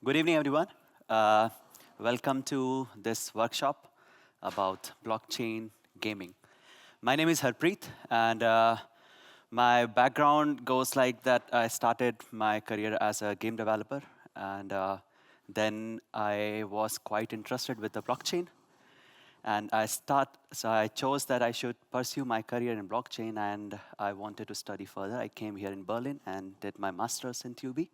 Good evening, everyone. Welcome to this workshop about blockchain gaming. My name is Har Preet, and my background goes like that. I started my career as a game developer, and then I was quite interested with the blockchain. And so I chose that I should pursue my career in blockchain, and I wanted to study further. I came here in Berlin and did my master's in TUB.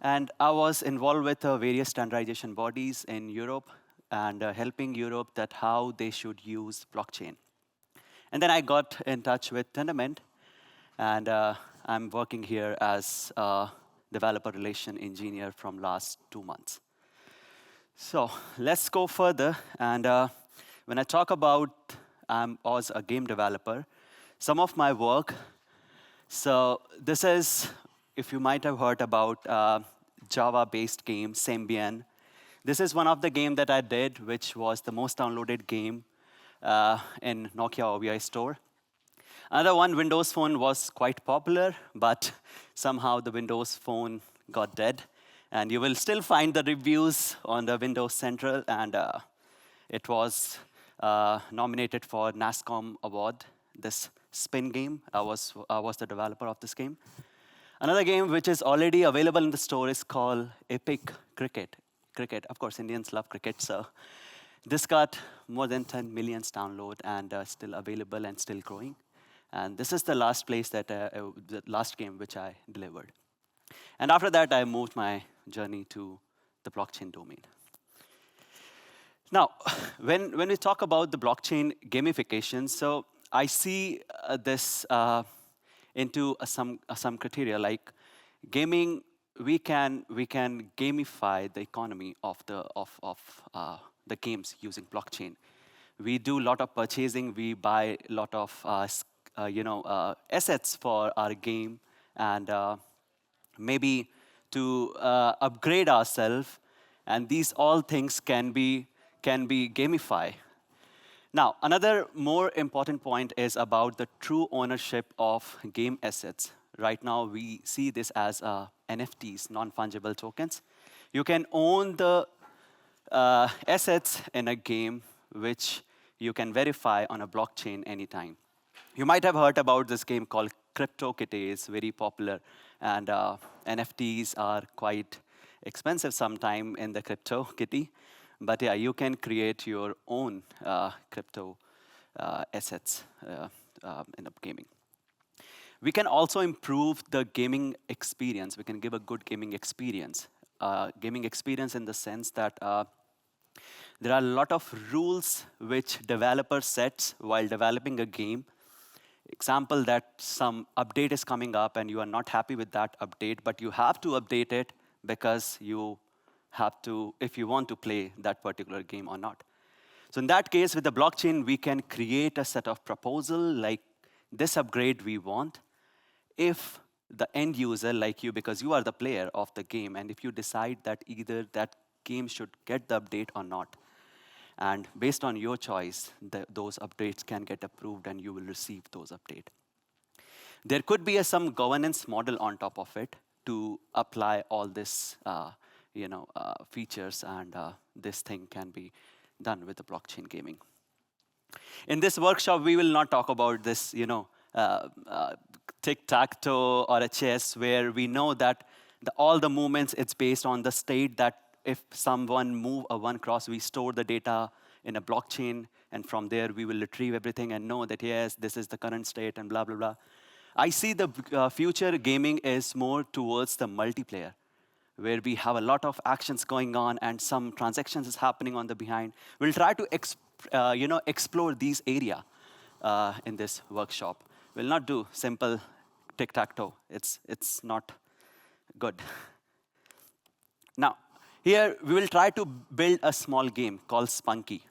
And I was involved with various standardization bodies in Europe and helping Europe that how they should use blockchain. And then I got in touch with Tendermint, and I'm working here as a developer relation engineer from last 2 months. So let's go further. And when I talk about as a game developer, some of my work, so this is, if you might have heard about Java-based game, Symbian. This is one of the games that I did, which was the most downloaded game in Nokia OVI store. Another one, Windows Phone, was quite popular, but somehow the Windows Phone got dead. And you will still find the reviews on the Windows Central, and it was nominated for NASCOM award, this spin game. I was the developer of this game. Another game which is already available in the store is called Epic Cricket. Cricket, of course, Indians love cricket, so this got more than 10 million download and still available and still growing. And this is the last the last game which I delivered. And after that, I moved my journey to the blockchain domain. Now, when we talk about the blockchain gamification, so I see this into some criteria like gaming. We can gamify the economy of the games using blockchain. We do a lot of purchasing. We buy a lot of assets for our game, and maybe to upgrade ourselves. And these all things can be gamified. Now, another more important point is about the true ownership of game assets. Right now, we see this as NFTs, non-fungible tokens. You can own the assets in a game which you can verify on a blockchain anytime. You might have heard about this game called CryptoKitty. It's very popular, and NFTs are quite expensive sometime in the CryptoKitty. But yeah, you can create your own crypto assets in the gaming. We can also improve the gaming experience. We can give a good gaming experience. Gaming experience in the sense that there are a lot of rules which developer sets while developing a game. Example that some update is coming up and you are not happy with that update, but you have to update it because you have to, if you want to play that particular game or not. So in that case, with the blockchain, we can create a set of proposal like this upgrade we want. If the end user, like you, because you are the player of the game, and if you decide that either that game should get the update or not, and based on your choice, those updates can get approved and you will receive those updates. There could be some governance model on top of it to apply all this features, and this thing can be done with the blockchain gaming. In this workshop, we will not talk about this, tic-tac-toe or a chess, where we know that all the movements, it's based on the state that if someone move a one cross, we store the data in a blockchain, and from there we will retrieve everything and know that, yes, this is the current state and blah, blah, blah. I see the future gaming is more towards the multiplayer, where we have a lot of actions going on and some transactions is happening on the behind. We'll try to explore these area in this workshop. We'll not do simple tic-tac-toe. It's not good. Now, here we will try to build a small game called Spunky.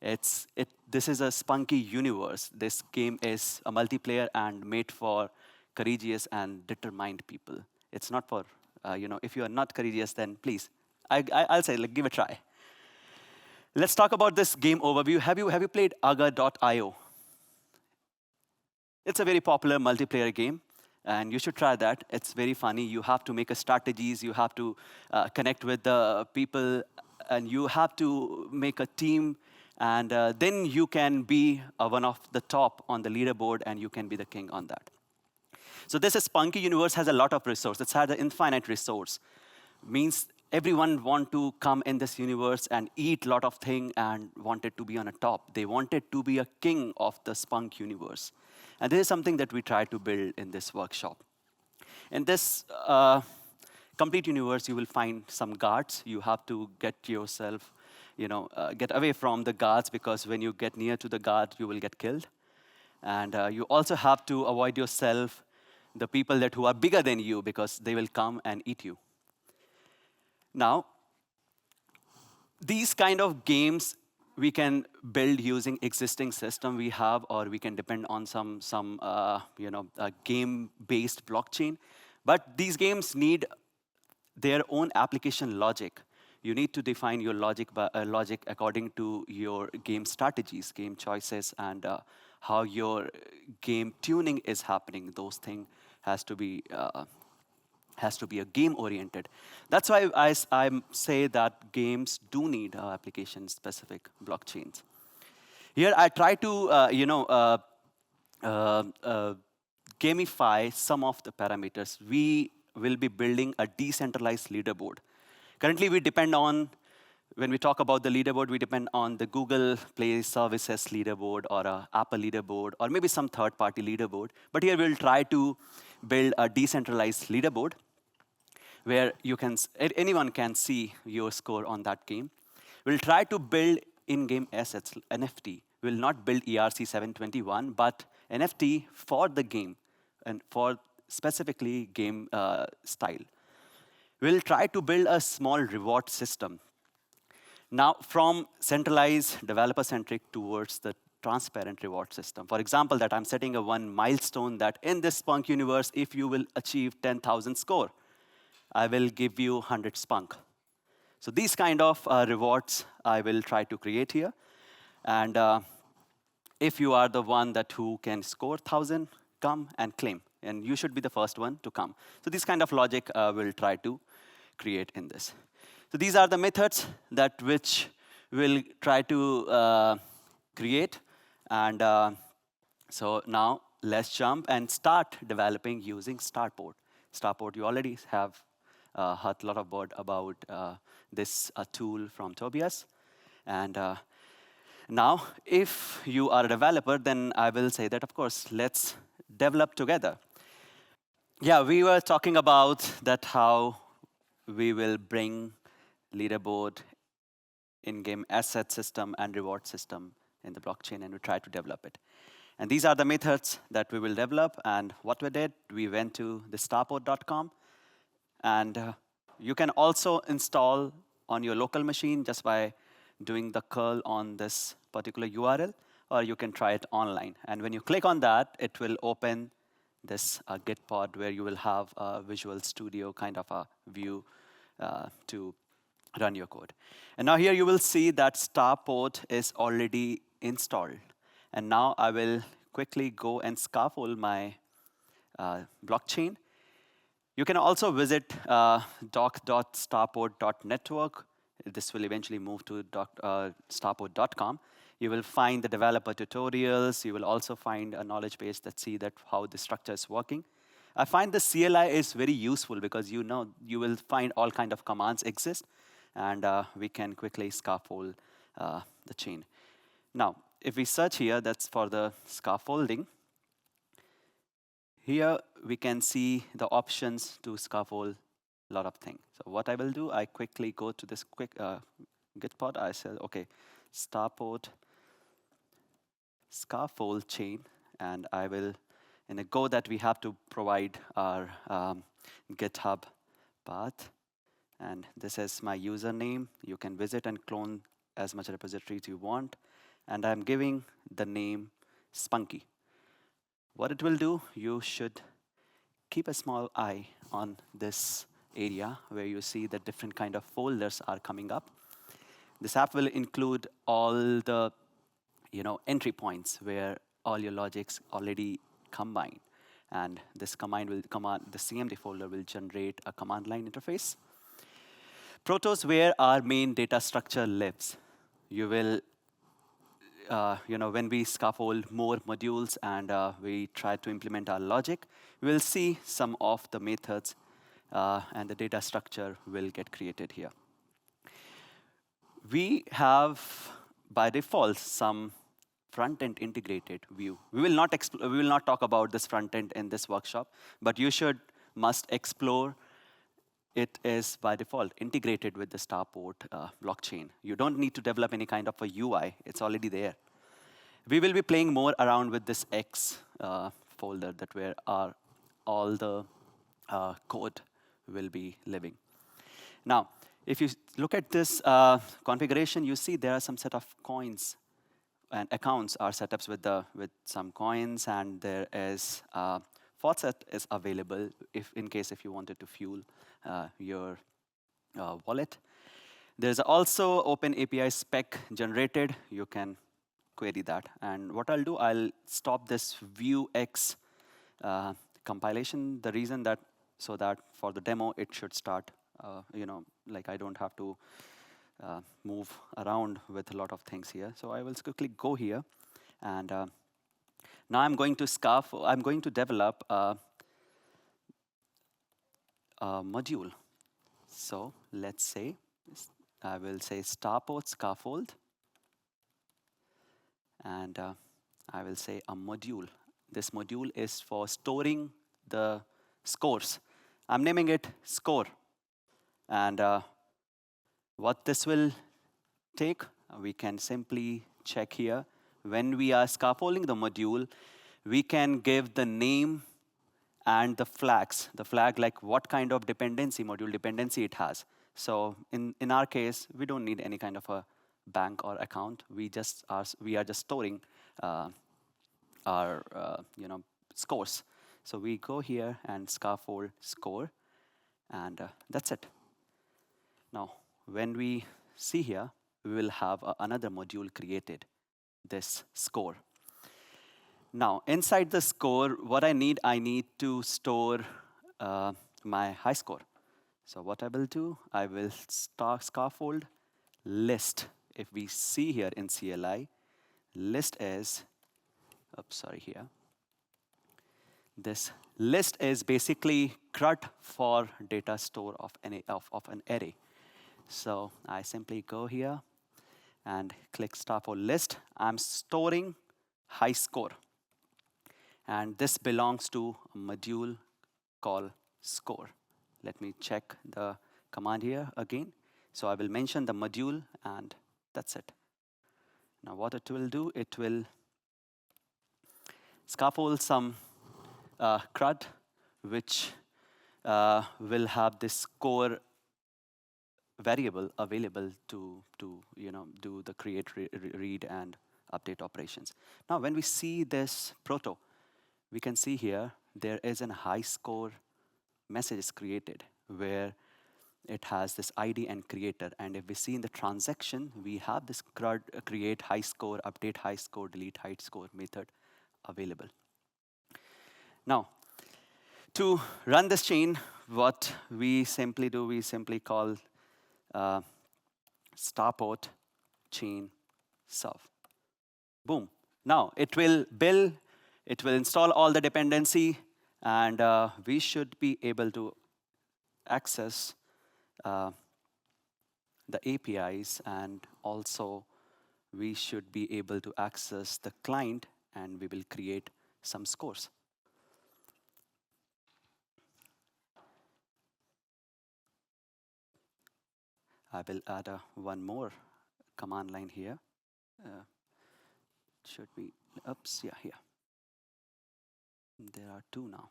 This is a Spunky universe. This game is a multiplayer and made for courageous and determined people. It's not for if you are not courageous, then please, I'll say, give a try. Let's talk about this game overview. Have you played Aga.io? It's a very popular multiplayer game. and you should try that. It's very funny. You have to make a strategies. You have to connect with the people, and you have to make a team, and then you can be one of the top on the leaderboard, and you can be the king on that. So this is Spunky universe has a lot of resource. It's had an infinite resource. Means everyone want to come in this universe and eat a lot of thing and wanted to be on a top. They wanted to be a king of the Spunk universe. And this is something that we try to build in this workshop. In this complete universe, you will find some guards. You have to get yourself, get away from the guards, because when you get near to the guard, you will get killed. And you also have to avoid yourself the people that who are bigger than you, because they will come and eat you. Now, these kind of games we can build using existing system we have, or we can depend on some game-based blockchain. But these games need their own application logic. You need to define your logic according to your game strategies, game choices, and how your game tuning is happening. Those things has to be a game-oriented. That's why I say that games do need application-specific blockchains. Here I try to gamify some of the parameters. We will be building a decentralized leaderboard. Currently, we depend on, when we talk about the leaderboard, we depend on the Google Play Services leaderboard, or a Apple leaderboard, or maybe some third-party leaderboard. But here we'll try to build a decentralized leaderboard where anyone can see your score on that game. We'll try to build in-game assets, NFT. We'll not build ERC-721, but NFT for the game and for specifically game style. We'll try to build a small reward system. Now, from centralized, developer-centric towards the transparent reward system. For example, that I'm setting a one milestone that in this Spunk universe, if you will achieve 10,000 score, I will give you 100 Spunk. So these kind of rewards I will try to create here. And if you are the one who can score 1,000, come and claim. And you should be the first one to come. So this kind of logic we'll try to create in this. So these are the methods which we'll try to create. And so now let's jump and start developing using Starport. Starport, you already have heard a lot about this tool from Tobias. And now, if you are a developer, then I will say that, of course, let's develop together. Yeah, we were talking about that how we will bring leaderboard, in-game asset system, and reward system in the blockchain, and we try to develop it. And these are the methods that we will develop. And what we did, we went to the starport.com. And you can also install on your local machine just by doing the curl on this particular URL, or you can try it online. And when you click on that, it will open this Git pod where you will have a Visual Studio kind of a view to run your code. And now here you will see that Starport is already installed. And now I will quickly go and scaffold my blockchain. You can also visit doc.starport.network. This will eventually move to starport.com. You will find the developer tutorials. You will also find a knowledge base that see how the structure is working. I find the CLI is very useful because you will find all kind of commands exist, and we can quickly scaffold the chain. Now, if we search here, that's for the scaffolding. Here we can see the options to scaffold a lot of things. So what I will do, I quickly go to this quick Git pod. I say, OK, Starport scaffold chain, and I will, in a go that we have to provide our GitHub path. And this is my username. You can visit and clone as much repositories you want. And I'm giving the name Spunky. What it will do, you should keep a small eye on this area where you see that different kind of folders are coming up. This app will include all the entry points where all your logics already combine. And this the CMD folder will generate a command line interface. Proto is where our main data structure lives. You will, when we scaffold more modules and we try to implement our logic, we'll see some of the methods and the data structure will get created here. We have, by default, some front-end integrated view. We will not talk about this front-end in this workshop, but you must explore. It is, by default, integrated with the Starport blockchain. You don't need to develop any kind of a UI. It's already there. We will be playing more around with this X folder that where all the code will be living. Now, if you look at this configuration, you see there are some set of coins and accounts are setups with some coins, and there is faucet is available in case if you wanted to fuel your wallet. There's also open API spec generated. You can query that. And what I'll do, I'll stop this Vuex compilation. The reason that so that for the demo it should start. Like I don't have to move around with a lot of things here. So I will quickly go here, and now I'm going to develop a module. So let's say I will say Starport scaffold, and I will say a module. This module is for storing the scores. I'm naming it score. And what this will take, we can simply check here. When we are scaffolding the module, we can give the name and the flags. The flag, like what kind of module dependency it has. So in our case, we don't need any kind of a bank or account. We are just storing our scores. So we go here and scaffold score, and that's it. Now, when we see here, we will have another module created, this score. Now, inside the score, what I need to store my high score. So what I will do, I will scaffold list. If we see here in CLI, list is, here. This list is basically CRUD for data store of an array. So I simply go here and click Starport list. I'm storing high score. And this belongs to a module called score. Let me check the command here again. So I will mention the module, and that's it. Now what it will do, it will scaffold some CRUD, which will have this score variable available to do the create, read, and update operations. Now, when we see this proto, we can see here there is a high score message is created where it has this ID and creator. And if we see in the transaction, we have this CRUD create high score, update high score, delete high score method available. Now, to run this chain, what we simply do, we simply call Starport chain serve. Boom. Now, it will install all the dependency, and we should be able to access the APIs, and also we should be able to access the client, and we will create some scores. I will add one more command line here. Should be, here. There are two now.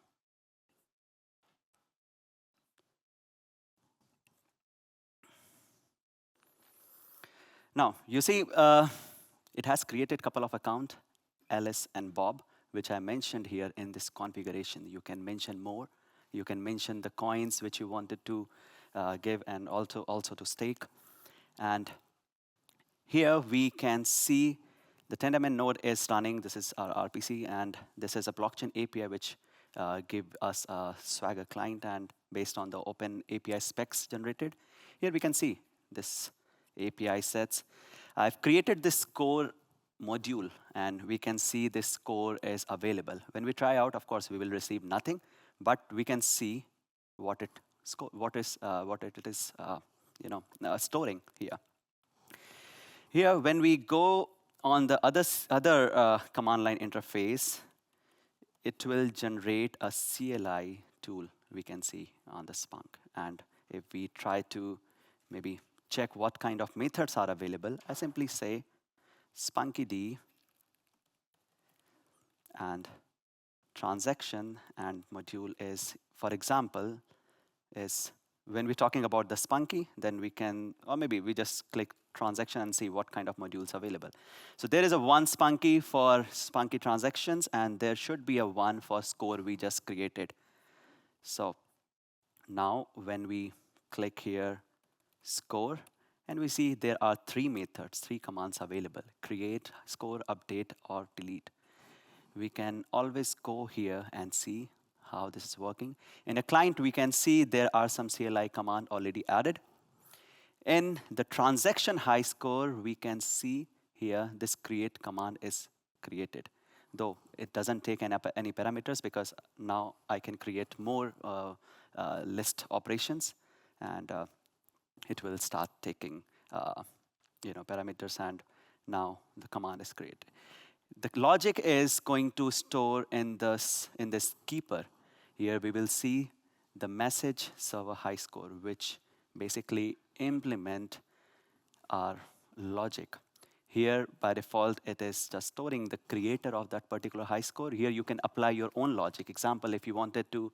Now, you see, it has created a couple of accounts, Alice and Bob, which I mentioned here in this configuration. You can mention more. You can mention the coins which you wanted to give, and also to stake. And here we can see the Tendermint node is running. This is our RPC, and this is a blockchain API which give us a Swagger client, and based on the open API specs generated, here we can see this API sets. I've created this score module, and we can see this score is available. When we try out, of course, we will receive nothing, but we can see what it is storing here. Here, when we go on the other command line interface, it will generate a CLI tool we can see on the Spunk. And if we try to maybe check what kind of methods are available, I simply say spunkyd and transaction and module is, for example, is when we're talking about the Spunky, then we can, or maybe we just click transaction and see what kind of modules available. So there is a one Spunky for Spunky transactions, and there should be a one for score we just created. So now when we click here, score, and we see there are three methods, three commands available: create, score, update, or delete. We can always go here and see how this is working. In a client, we can see there are some CLI command already added. In the transaction high score, we can see here this create command is created, though it doesn't take any parameters, because now I can create more list operations, and it will start taking parameters, and now the command is created. The logic is going to store in this keeper. Here we will see the message server high score, which basically implement our logic. Here, by default, it is just storing the creator of that particular high score. Here, you can apply your own logic. Example, if you wanted to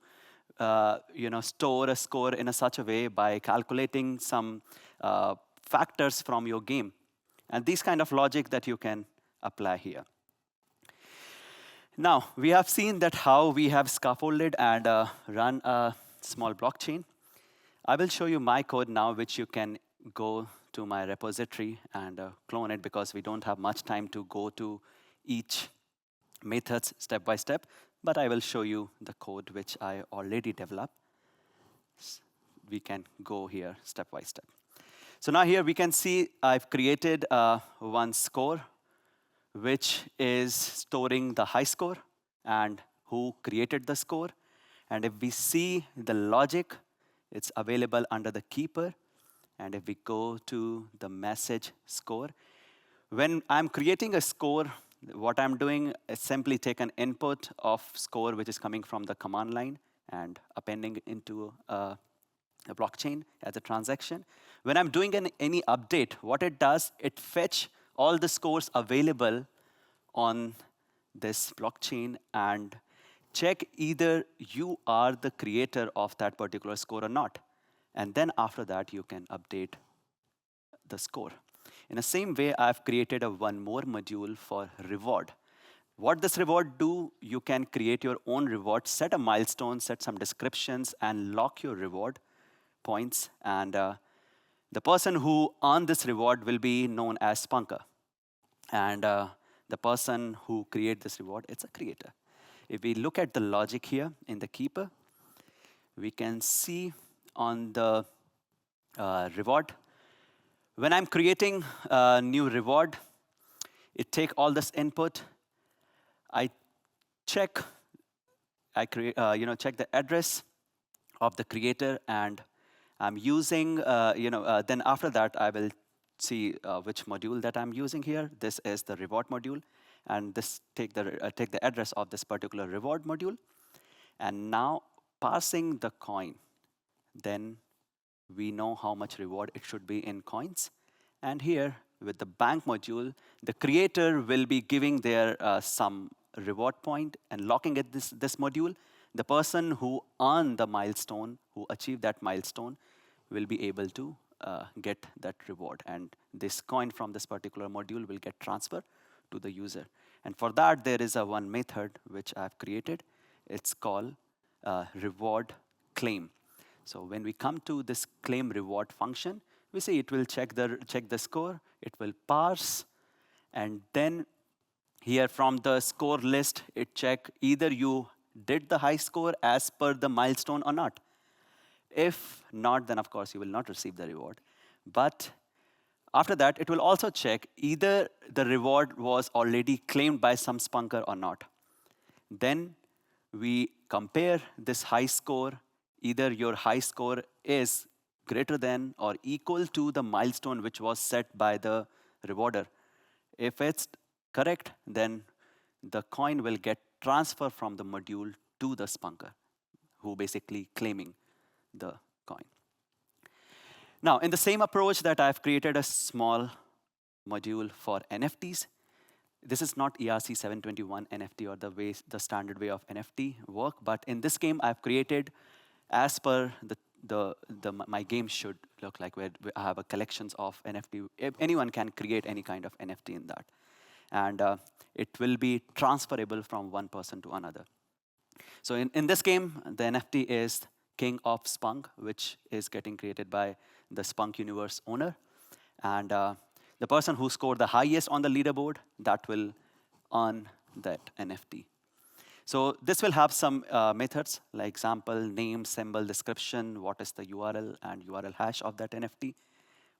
store a score in such a way by calculating some factors from your game. And these kind of logic that you can apply here. Now, we have seen that how we have scaffolded and run a small blockchain. I will show you my code now, which you can go to my repository and clone it, because we don't have much time to go to each methods step by step. But I will show you the code which I already developed. We can go here step by step. So now here we can see I've created one score, which is storing the high score and who created the score. And if we see the logic, it's available under the keeper. And if we go to the message score, when I'm creating a score, what I'm doing is simply take an input of score, which is coming from the command line, and appending into a blockchain as a transaction. When I'm doing any update, what it does, it fetch all the scores available on this blockchain and check either you are the creator of that particular score or not. And then after that, you can update the score. In the same way, I've created one more module for reward. What this reward do, you can create your own reward, set a milestone, set some descriptions, and lock your reward points. And the person who earned this reward will be known as Spunker. And the person who created this reward, it's a creator. If we look at the logic here in the keeper, we can see on the reward, when I'm creating a new reward, it take all this input. I check the address of the creator, and I'm using, then after that, I will see which module that I'm using here. This is the reward module, and this take the address of this particular reward module. And now parsing the coin, then we know how much reward it should be in coins. And here, with the bank module, the creator will be giving their some reward point and locking it this module. The person who earned the milestone, who achieved that milestone, will be able to get that reward. And this coin from this particular module will get transferred to the user. And for that, there is one method which I've created. It's called reward claim. So when we come to this claim reward function, we see it will check the score, it will parse, and then here from the score list, it check either you did the high score as per the milestone or not. If not, then of course you will not receive the reward. But after that, it will also check either the reward was already claimed by some spunker or not. Then we compare this high score. Either your high score is greater than or equal to the milestone which was set by the rewarder. If it's correct, then the coin will get transferred from the module to the spunker, who basically claiming the coin. Now, in the same approach that I've created a small module for NFTs, this is not ERC 721 NFT or the standard way of NFT work, but in this game, I've created as per my game should look like, where I have a collections of NFT. If anyone can create any kind of NFT in that. And it will be transferable from one person to another. So in this game, the NFT is King of Spunk, which is getting created by the Spunk Universe owner. And the person who scored the highest on the leaderboard, that will earn that NFT. So this will have some methods, like example, name, symbol, description, what is the URL and URL hash of that NFT,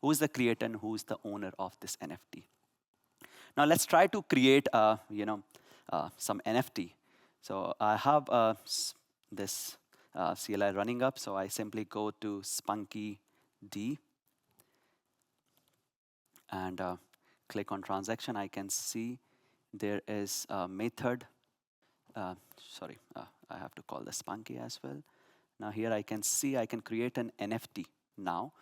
who is the creator and who is the owner of this NFT. Now let's try to create some NFT. So I have this CLI running up, so I simply go to spunky D and click on transaction. I can see there is a method. I have to call the spunky as well. Now here I can see I can create an NFT. Now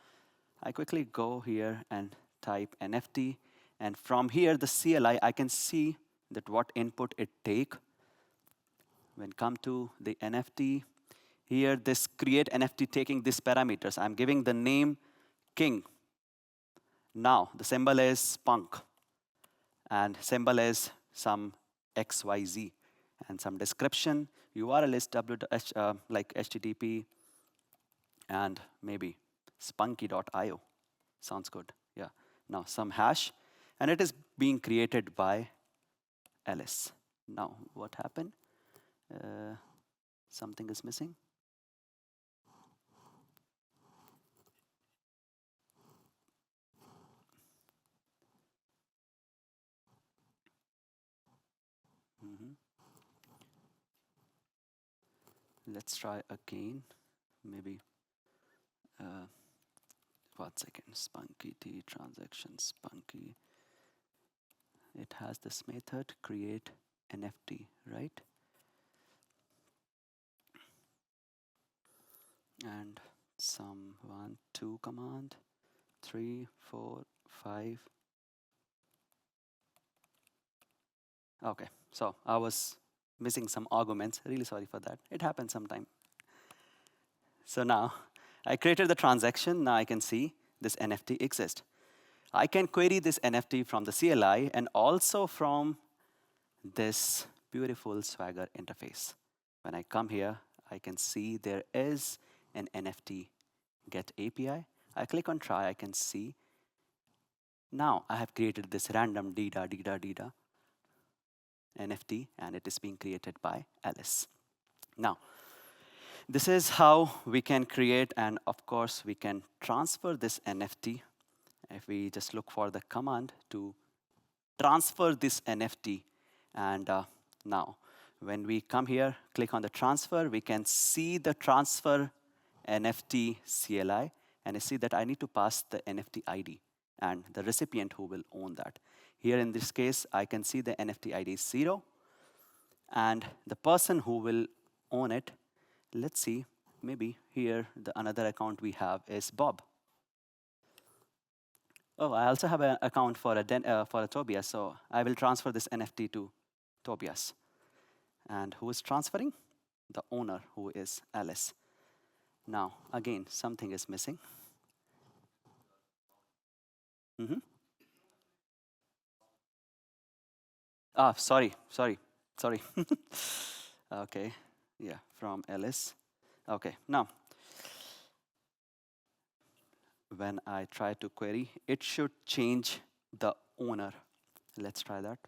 I quickly go here and type NFT. And from here, the CLI, I can see that what input it take. When come to the NFT, here this create NFT taking these parameters. I'm giving the name King. Now the symbol is Spunk, and symbol is some XYZ, and some description. URL is like HTTP, and maybe spunky.io. Sounds good. Yeah. Now some hash. And it is being created by Alice. Now, what happened? Something is missing. Let's try again. Maybe. 1 second. Spunky T transaction spunky. It has this method create NFT, right? And some 1, 2 command, 3, 4, 5. Okay, so I was missing some arguments. Really sorry for that. It happens sometime. So now I created the transaction. Now I can see this NFT exists. I can query this NFT from the CLI and also from this beautiful Swagger interface. When I come here, I can see there is an NFT get API. I click on try, I can see. Now I have created this random dida NFT, and it is being created by Alice. Now, this is how we can create, and of course, we can transfer this NFT. If we just look for the command to transfer this NFT, and now when we come here, click on the transfer, we can see the transfer NFT CLI, and I see that I need to pass the NFT ID and the recipient who will own that. Here in this case, I can see the NFT ID is 0, and the person who will own it, let's see, maybe here the another account we have is Bob. Oh, I also have an account for a Tobias, so I will transfer this NFT to Tobias. And who is transferring? The owner, who is Alice. Now, again, something is missing. Sorry. Okay, yeah, from Alice. Okay, now, when I try to query, it should change the owner. Let's try that.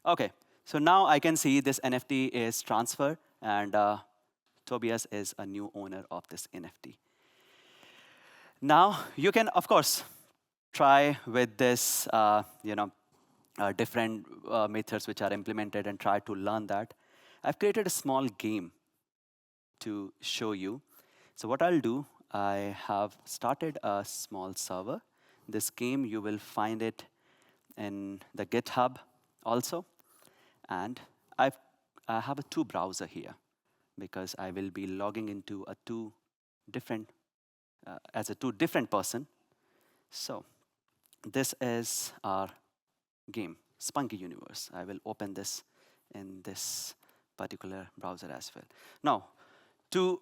Okay, So now I can see this NFT is transferred, and Tobias is a new owner of this NFT. Now you can, of course, try with this, different methods which are implemented and try to learn that. I've created a small game to show you. So what I'll do, I have started a small server. This game, you will find it in the GitHub also. And I have a two browser here because I will be logging into a two different person. So this is our game, Spunky Universe. I will open this in this particular browser as well. Now, to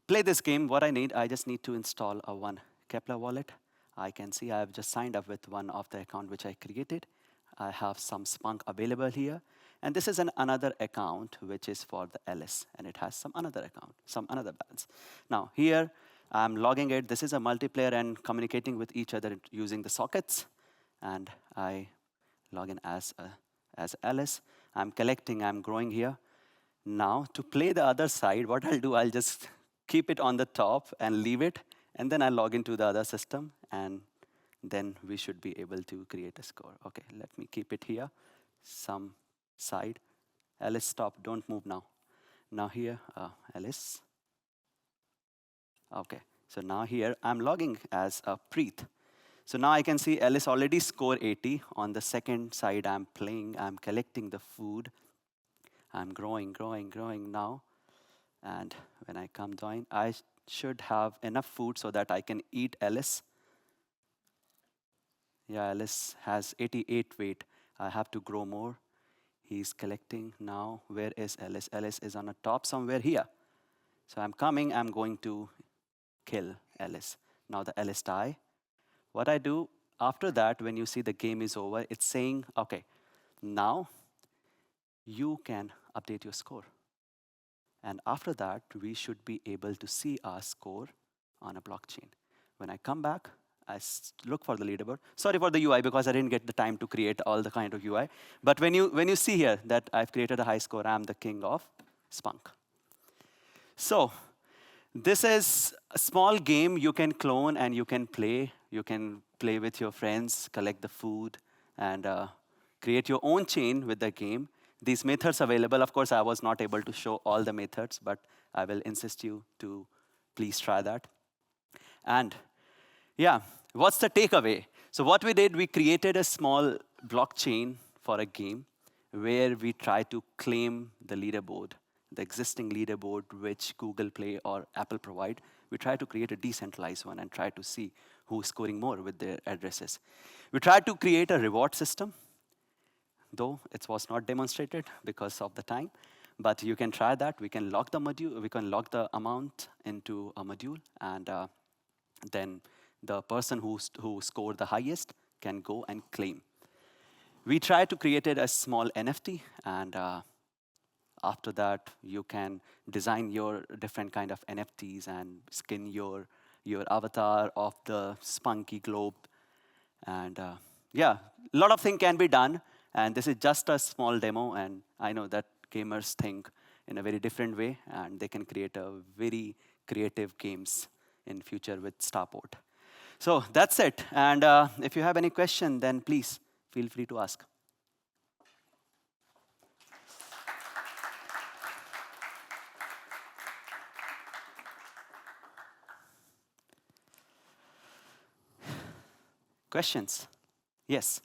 play this game, what I just need to install a one Kepler wallet. I can see I have just signed up with one of the account which I created. I have some Spunk available here. And this is another account which is for the LS, and it has some another account, some another balance. Now here, I'm logging it. This is a multiplayer and communicating with each other using the sockets. And I log in as LS. I'm collecting, I'm growing here. Now, to play the other side, what I'll do, I'll just keep it on the top and leave it. And then I'll log into the other system. And then we should be able to create a score. OK, let me keep it here. Some side. Alice, stop. Don't move now. Now here, Alice. OK, so now here, I'm logging as a Preet. So now I can see Alice already scored 80. On the second side, I'm playing. I'm collecting the food. I'm growing now. And when I come down, I should have enough food so that I can eat Alice. Yeah, Alice has 88 weight. I have to grow more. He's collecting now. Where is Alice? Alice is on the top somewhere here. So I'm coming. I'm going to kill Alice. Now the Alice die. What I do after that, when you see the game is over, it's saying, OK, now you can update your score. And after that, we should be able to see our score on a blockchain. When I come back, I look for the leaderboard. Sorry for the UI, because I didn't get the time to create all the kind of UI. But when you see here that I've created a high score, I'm the king of Spunk. So this is a small game you can clone and you can play. You can play with your friends, collect the food, and create your own chain with the game. These methods available. Of course, I was not able to show all the methods, but I will insist you to please try that. And yeah, what's the takeaway? So what we did, we created a small blockchain for a game where we try to claim the leaderboard, the existing leaderboard which Google Play or Apple provide. We try to create a decentralized one and try to see who's scoring more with their addresses. We tried to create a reward system, though it was not demonstrated because of the time. But you can try that. We can lock the module. We can lock the amount into a module, and then the person who scored the highest can go and claim. We tried to create a small NFT, and after that, you can design your different kind of NFTs and skin your avatar of the spunky globe. And yeah, a lot of things can be done. And this is just a small demo. And I know that gamers think in a very different way, and they can create a very creative games in future with Starport. So that's it. And if you have any question, then please feel free to ask. Questions? Yes.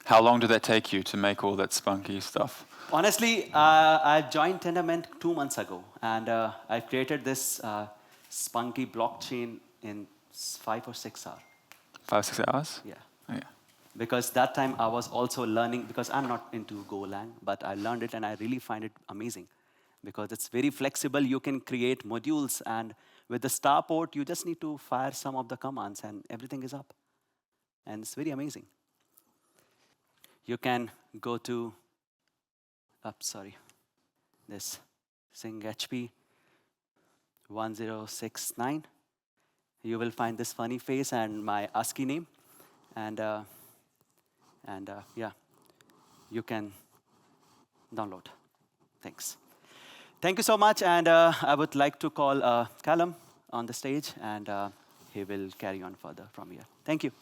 How long did that take you to make all that spunky stuff? Honestly, I joined Tendermint 2 months ago, and I created this spunky blockchain in 5 or 6 hours. 5 or 6 hours? Yeah. Oh, yeah. Because that time I was also learning, because I'm not into Golang, but I learned it and I really find it amazing. Because it's very flexible, you can create modules, and with the Starport, you just need to fire some of the commands and everything is up. And it's very amazing. You can go to, this Sing HP 1069. You will find this funny face and my ASCII name. And And yeah, you can download. Thanks. Thank you so much. And I would like to call Callum on the stage, and he will carry on further from here. Thank you.